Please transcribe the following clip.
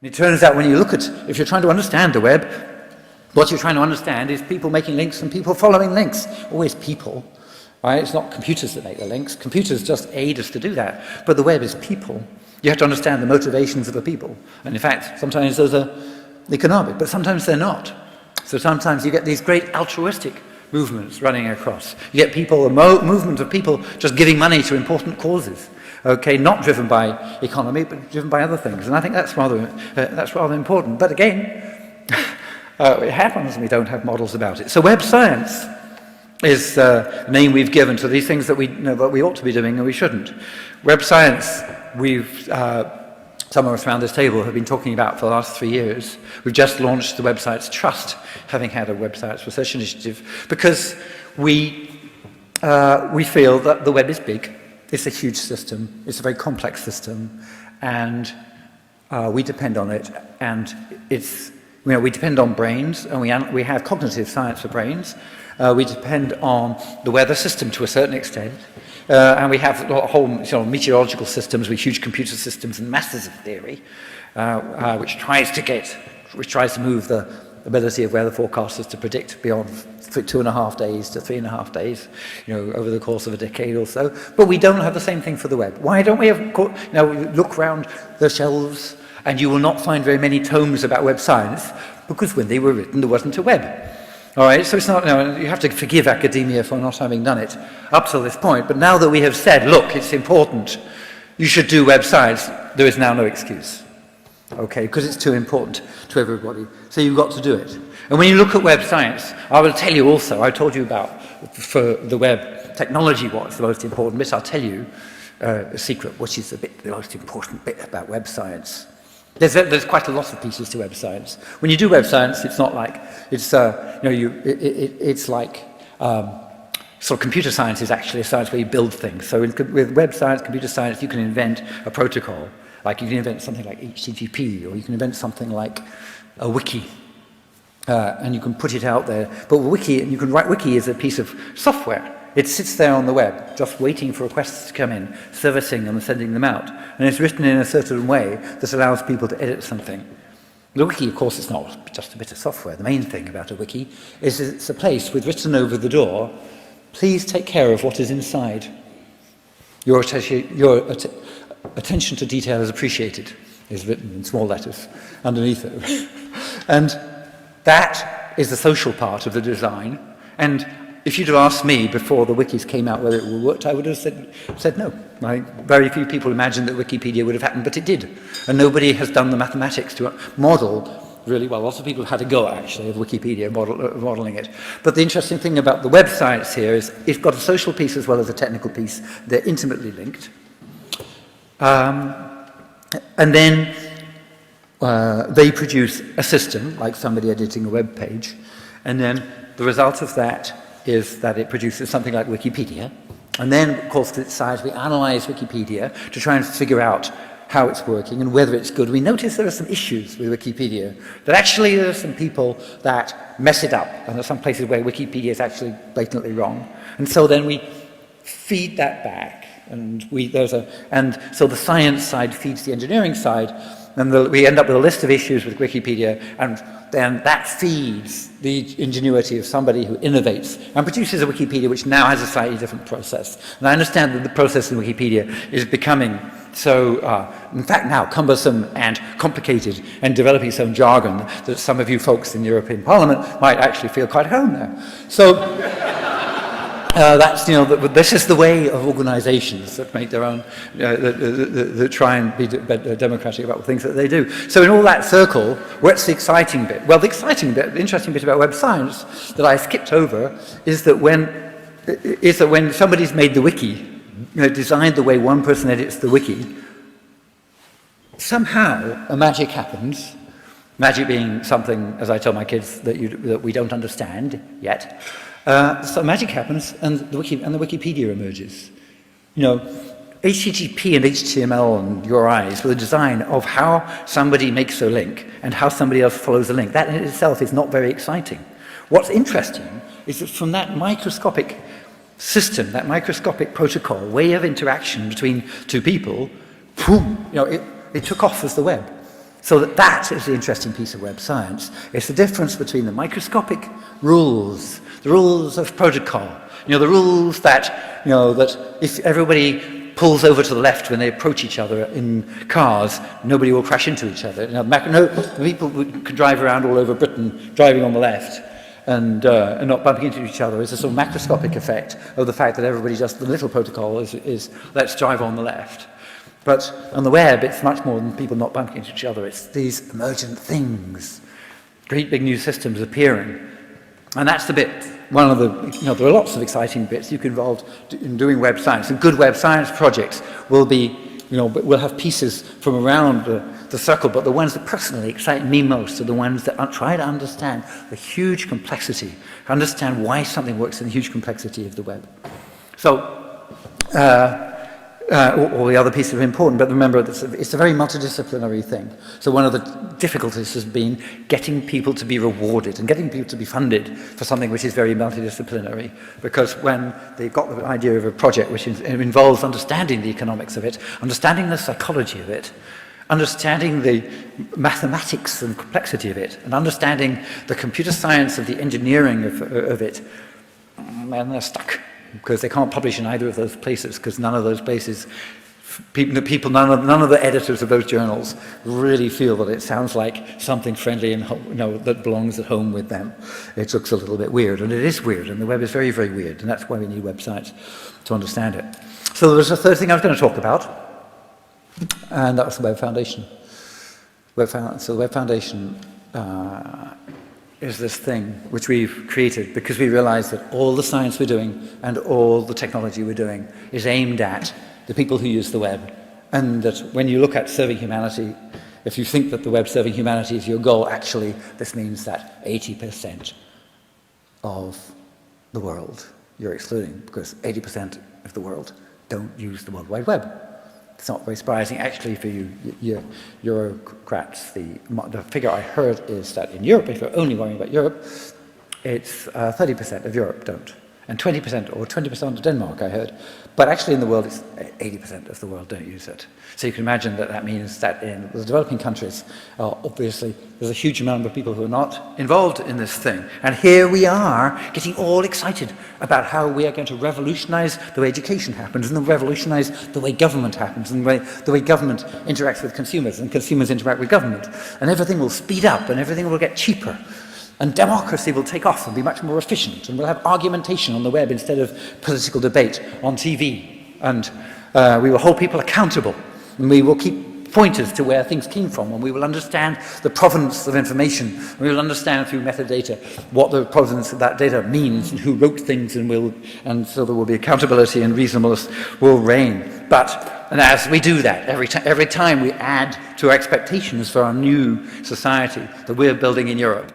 It turns out when you look at, if you're trying to understand the web, what you're trying to understand is people making links and people following links. Always people, right? It's not computers that make the links. Computers just aid us to do that. But the web is people. You have to understand the motivations of the people. And in fact, sometimes those are economic, but sometimes they're not. So sometimes you get these great altruistic movements running across. You get people, a movement of people just giving money to important causes. Okay, not driven by economy, but driven by other things. And I think that's rather important. But again, it happens and we don't have models about it. So web science is the name we've given to these things that we know that we ought to be doing and we shouldn't. Web science, some of us around this table have been talking about for the last 3 years. We've just launched the Web Science Trust, having had a Web Science Research Initiative, because we feel that the web is big. It's a huge system. It's a very complex system, and we depend on it. And we depend on brains, and we have cognitive science for brains. We depend on the weather system to a certain extent, and we have a whole meteorological systems with huge computer systems and masses of theory, which tries to move the ability of weather forecasters to predict beyond 2.5 days to 3.5 days, over the course of a decade or so. But we don't have the same thing for the web. Why don't we have, look around the shelves and you will not find very many tomes about web science, because when they were written, there wasn't a web. All right, so it's not, you have to forgive academia for not having done it up to this point. But now that we have said, look, it's important, you should do web science, there is now no excuse. Okay, because it's too important to everybody. So you've got to do it. And when you look at web science, I will tell you also, I told you about, for the web, technology what's the most important bit. I'll tell you a secret, which is the most important bit about web science. There's quite a lot of pieces to web science. When you do web science, it's not like, it's like, sort of computer science is actually a science where you build things. So with web science, computer science, you can invent a protocol. Like you can invent something like HTTP, or you can invent something like a wiki, and you can put it out there. But wiki is a piece of software. It sits there on the web, just waiting for requests to come in, servicing them and sending them out. And it's written in a certain way that allows people to edit something. The wiki, of course, is not just a bit of software. The main thing about a wiki is it's a place with written over the door, please take care of what is inside. Your attention to detail is appreciated, is written in small letters underneath it. And that is the social part of the design. And if you'd have asked me before the wikis came out whether it would work, I would have said no. Very few people imagined that Wikipedia would have happened, but it did. And nobody has done the mathematics to model really well. Lots of people had a go, actually, of Wikipedia modeling it. But the interesting thing about the web science here is it's got a social piece as well as a technical piece. They're intimately linked. And then they produce a system, like somebody editing a web page, and then the result of that is that it produces something like Wikipedia. And then, of course, to decide, we analyze Wikipedia to try and figure out how it's working and whether it's good. We notice there are some issues with Wikipedia, that actually there are some people that mess it up, and there are some places where Wikipedia is actually blatantly wrong. And so then we feed that back. And so the science side feeds the engineering side, and we end up with a list of issues with Wikipedia, and then that feeds the ingenuity of somebody who innovates and produces a Wikipedia which now has a slightly different process. And I understand that the process in Wikipedia is becoming so, in fact now, cumbersome and complicated and developing its own jargon that some of you folks in the European Parliament might actually feel quite at home there. So, that's, this is the way of organizations that make their own, that try and be democratic about the things that they do. So in all that circle, what's the exciting bit? Well, the interesting bit about web science that I skipped over is that when somebody's made the wiki, designed the way one person edits the wiki, somehow a magic happens. Magic being something, as I tell my kids, that we don't understand yet. So magic happens, and the Wikipedia emerges. HTTP and HTML and URIs were the design of how somebody makes a link and how somebody else follows a link. That in itself is not very exciting. What's interesting is that from that microscopic system, that microscopic protocol, way of interaction between two people, boom, it took off as the web. So that is the interesting piece of web science. It's the difference between the microscopic rules, the rules of protocol, the rules that, that if everybody pulls over to the left when they approach each other in cars, nobody will crash into each other. People could drive around all over Britain driving on the left and not bumping into each other. It's a sort of macroscopic effect of the fact that everybody the little protocol is let's drive on the left. But on the web, it's much more than people not bumping into each other. It's these emergent things, great big new systems appearing. And that's the bit, one of the, there are lots of exciting bits you can involve in doing web science. And good web science projects will be, will have pieces from around the circle, but the ones that personally excite me most are the ones that try to understand the huge complexity, understand why something works in the huge complexity of the web. So, all the other pieces are important, but remember, it's a very multidisciplinary thing. So one of the difficulties has been getting people to be rewarded and getting people to be funded for something which is very multidisciplinary. Because when they've got the idea of a project which involves understanding the economics of it, understanding the psychology of it, understanding the mathematics and complexity of it, and understanding the computer science of the engineering of it, and they're stuck. Because they can't publish in either of those places, because none of those places, none of the editors of those journals really feel that it sounds like something friendly and that belongs at home with them. It looks a little bit weird, and it is weird, and the web is very, very weird, and that's why we need websites to understand it. So there's a third thing I was going to talk about, and that was the Web Foundation. So the Web Foundation is this thing which we've created because we realize that all the science we're doing and all the technology we're doing is aimed at the people who use the web. And that when you look at serving humanity, if you think that the web serving humanity is your goal, actually this means that 80% of the world you're excluding, because 80% of the world don't use the World Wide Web. It's not very surprising, actually, for you Eurocrats. The figure I heard is that in Europe, if you're only worrying about Europe, it's 30% of Europe don't. And 20% of Denmark, I heard. But actually in the world, it's 80% of the world don't use it. So you can imagine that that means that in the developing countries, obviously, there's a huge number of people who are not involved in this thing. And here we are getting all excited about how we are going to revolutionize the way education happens, and revolutionize the way government happens, and the way government interacts with consumers, and consumers interact with government. And everything will speed up, and everything will get cheaper. And democracy will take off and be much more efficient, and we'll have argumentation on the web instead of political debate on TV. And we will hold people accountable, and we will keep pointers to where things came from, and we will understand the provenance of information, and we will understand through metadata what the provenance of that data means and who wrote things, and so there will be accountability and reasonableness will reign. And as we do that, every time we add to our expectations for our new society that we're building in Europe,